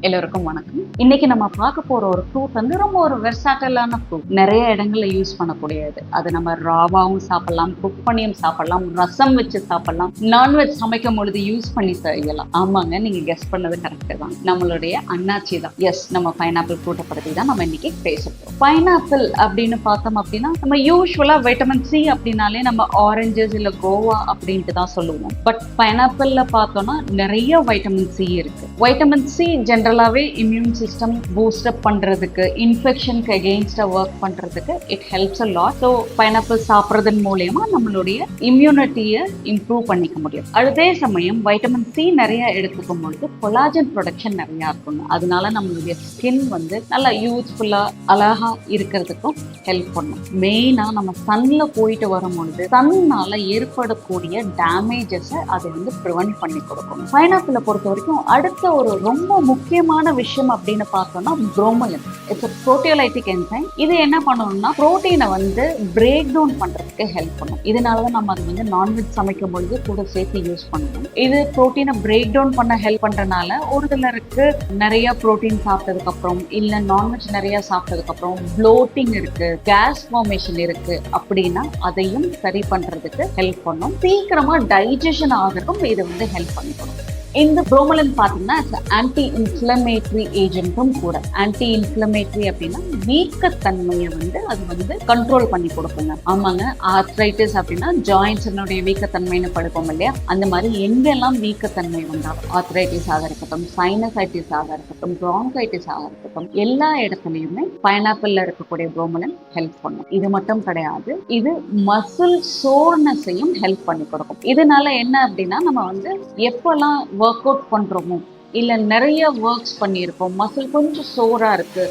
எல்லோருக்கும் வணக்கம். இன்னைக்கு நம்ம பார்க்க போற ஒரு ஃப்ரூட் வந்து ரொம்ப ஒரு வெர்சாட்டிலான ஃப்ரூட். நிறைய இடங்கள்ல யூஸ் பண்ணக்கூடியது. அது நம்ம ராவாவும் சாப்பிடலாம், குக் பண்ணியும் சாப்பிடலாம், ரசம் வச்சு சாப்பிடலாம், நான்வெஜ் சமைக்கும் பொழுது யூஸ் பண்ணி செய்யலாம். ஆமாங்க, நீங்க கெஸ் பண்ணது கரெக்ட் தான். நம்மளுடைய அன்னாச்சி தான். எஸ், நம்ம பைனாப்பிள் ஃப்ரூட்டை பத்தி தான் நம்ம இன்னைக்கு பேச போறோம். பைனாப்பிள் அப்படின்னு பார்த்தோம் அப்படின்னா நம்ம யூஸ்வலா வைட்டமின் சி அப்படின்னாலே நம்ம ஆரஞ்சஸ் இல்ல கோவா அப்படின்ட்டு தான் சொல்லுவோம். பட் பைனாப்பிள்ல பார்த்தோம்னா நிறைய வைட்டமின் சி இருக்கு. வைட்டமின் சி ஜென்ரலாகவே இம்யூன் சிஸ்டம் பூஸ்டப் பண்ணுறதுக்கு, இன்ஃபெக்ஷனுக்கு அகெயின்ஸ்டாக ஒர்க் பண்ணுறதுக்கு it helps a lot. So pineapple சாப்பிட்றதன் மூலயமா நம்மளுடைய இம்யூனிட்டியை இம்ப்ரூவ் பண்ணிக்க முடியும். அதே சமயம் வைட்டமின் சி நிறைய எடுத்துக்கும் பொழுது கொலாஜன் ப்ரொடக்ஷன் நிறையா இருக்கும். அதனால நம்மளுடைய ஸ்கின் வந்து நல்லா யூஸ்ஃபுல்லாக அழகாக இருக்கிறதுக்கும் ஹெல்ப் பண்ணும். மெயினாக நம்ம சன்னில் போயிட்டு வரும்பொழுது சன்னால் ஏற்படக்கூடிய டேமேஜஸை அதை வந்து ப்ரிவென்ட் பண்ணி கொடுக்கணும். பைனாப்பிளை பொறுத்த வரைக்கும் அடுத்த ஒரு ரொம்ப முக்கியமான விஷயம் அப்படின்னு பார்த்தோம்னா புரோமலின். It's proteolytic enzyme. இது என்ன பண்ணணும்னா புரோட்டீனை வந்து பிரேக் டவுன் பண்றதுக்கு ஹெல்ப் பண்ணும். இதனாலதான் நம்ம அது வந்து நான்வெஜ் சமைக்கும் பொழுது கூட சேர்த்து யூஸ் பண்ணணும். இது புரோட்டீனை பிரேக் டவுன் பண்ண ஹெல்ப் பண்றதுனால ஒரு சிலருக்கு நிறைய புரோட்டீன் சாப்பிட்டதுக்கு அப்புறம் இல்ல நான்வெஜ் நிறைய சாப்பிட்டதுக்கு அப்புறம் ப்ளோட்டிங் இருக்கு, கேஸ் ஃபார்மேஷன் இருக்கு அப்படின்னா அதையும் சரி பண்றதுக்கு ஹெல்ப் பண்ணும். சீக்கிரமா டைஜஷன் ஆகிறதுக்கும் இது வந்து ஹெல்ப் பண்ணிக்கணும். இந்த புரோமலின் பார்த்தீங்கன்னா ஆன்டி இன்ஃப்ளமேட்டரி ஏஜென்ட்டும் கூட. ஆன்டி இன்ஃப்ளமேட்டரி அப்படின்னா வீக்கத்தன்மையை வந்து அது வந்து கண்ட்ரோல் பண்ணி கொடுக்குங்க. ஆமாங்க, ஆர்த்ரைட்டிஸ் அப்படின்னா ஜாயின்ட்ஸினுடைய வீக்கத்தன்மைன்னு படுப்போம் இல்லையா, அந்த மாதிரி எங்கெல்லாம் வீக்கத்தன்மை வந்தாலும் ஆர்த்ரைட்டிஸாக இருக்கட்டும், சைனசைட்டிஸாக இருக்கட்டும், ப்ராங்கைட்டிஸாக இருக்கட்டும், எல்லா இடத்துலையுமே பைனாப்பிள்ல இருக்கக்கூடிய புரோமலின் ஹெல்ப் பண்ணும். இது மட்டும் கிடையாது, இது மசில் சோர்னஸையும் ஹெல்ப் பண்ணி கொடுக்கும். இதனால என்ன அப்படின்னா நம்ம வந்து எப்பெல்லாம் ஒர்க் அவுட் பண்றோமோ இல்ல நிறைய ஒர்க்ஸ் பண்ணியிருக்கோம், மசில் கொஞ்சம் சோரா இருக்கு,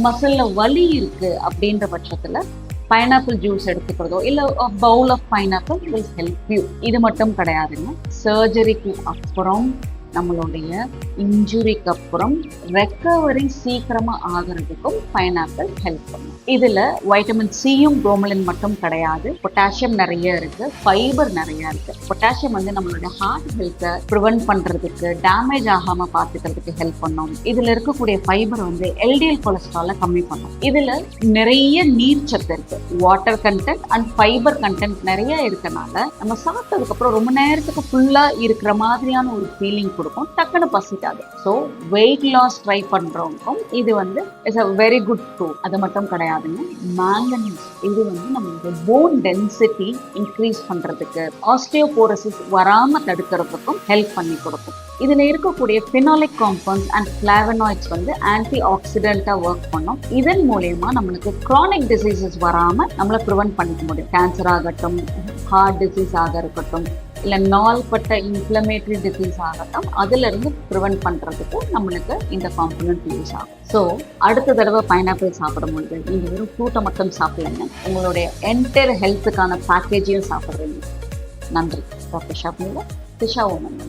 மசில்ல வலி இருக்கு அப்படின்ற பட்சத்துல பைனாப்பிள் ஜூஸ் எடுத்துக்கிறதோ இல்ல bowl of pineapple will help you. இது மட்டும் கிடையாதுங்க, சர்ஜரிக்கு அப்புறம் நம்மளுடைய இன்ஜுரிக்கு அப்புறம் ரெக்கவரி சீக்கிரமா ஆகிறதுக்கும் பைனாப்பிள் ஹெல்ப் பண்ணும். இதுல வைட்டமின் சியும் புரோமலின் மட்டும் கிடையாது, பொட்டாசியம் நிறைய இருக்கு, ஃபைபர் நிறைய இருக்கு. பொட்டாசியம் வந்து நம்மளுடைய ஹார்ட் ஹெல்த்தை ப்ரிவென்ட் பண்றதுக்கு, டேமேஜ் ஆகாம பார்த்துக்கிறதுக்கு ஹெல்ப் பண்ணும். இதுல இருக்கக்கூடிய ஃபைபர் வந்து எல்டிஎல் கொலஸ்ட்ராலை கம்மி பண்ணும். இதுல நிறைய நீர் சத்து இருக்கு, water content and fibre content நிறைய இருக்கனால நம்ம சாப்பிட்டதுக்கு அப்புறம் ரொம்ப நேரத்துக்கு ஃபுல்லா இருக்கிற மாதிரியான ஒரு ஃபீலிங் கொடுக்கும், டக்குன்னு பசிக்காது. ஸோ வெயிட் லாஸ் ட்ரை பண்றவங்களுக்கும் இது வந்து it's a very good fruit. அது மட்டும் கிடையாதுங்க, மேங்கனீஸ். இது வந்து நம்மளுடைய போன் டென்சிட்டி இன்க்ரீஸ் பண்றதுக்கு, ஆஸ்டியோபோரோசிஸ் வராம தடுக்கிறதுக்கும் ஹெல்ப் பண்ணி கொடுக்கும். இதுல இருக்கக்கூடிய பினாலிக் காம்பவுண்ட்ஸ் அண்ட் ஃபிளாவனாய்ட்ஸ் வந்து ஆன்டி ஆக்சிடென்ட்டா ஒர்க் பண்ணும். இதன் மூலயமா நம்மளுக்கு கிரானிக் டிசீசஸ் வராம நம்மளை ப்ரிவென்ட் பண்ணிக்க முடியும். கேன்சர் ஆகட்டும், ஹார்ட் டிசீஸ் ஆக இருக்கட்டும், இல்லை நாள்பட்ட இன்ஃப்ளமேட்டரி டிசீஸ் ஆகட்டும், அதுல இருந்து ப்ரிவென்ட் பண்றதுக்கு நம்மளுக்கு இந்த காம்பனன்ட் யூஸ் ஆகும். ஸோ அடுத்த தடவை பைனாப்பிள் சாப்பிடும்பொழுது நீங்க வெறும் ஃப்ரூட்டை மட்டும் சாப்பிடலைங்க, உங்களுடைய என்டையர் ஹெல்த்துக்கான பேக்கேஜையும் சாப்பிட்றீங்க. நன்றி. டாக்டர் ஷாப்னில திஷா உமன்.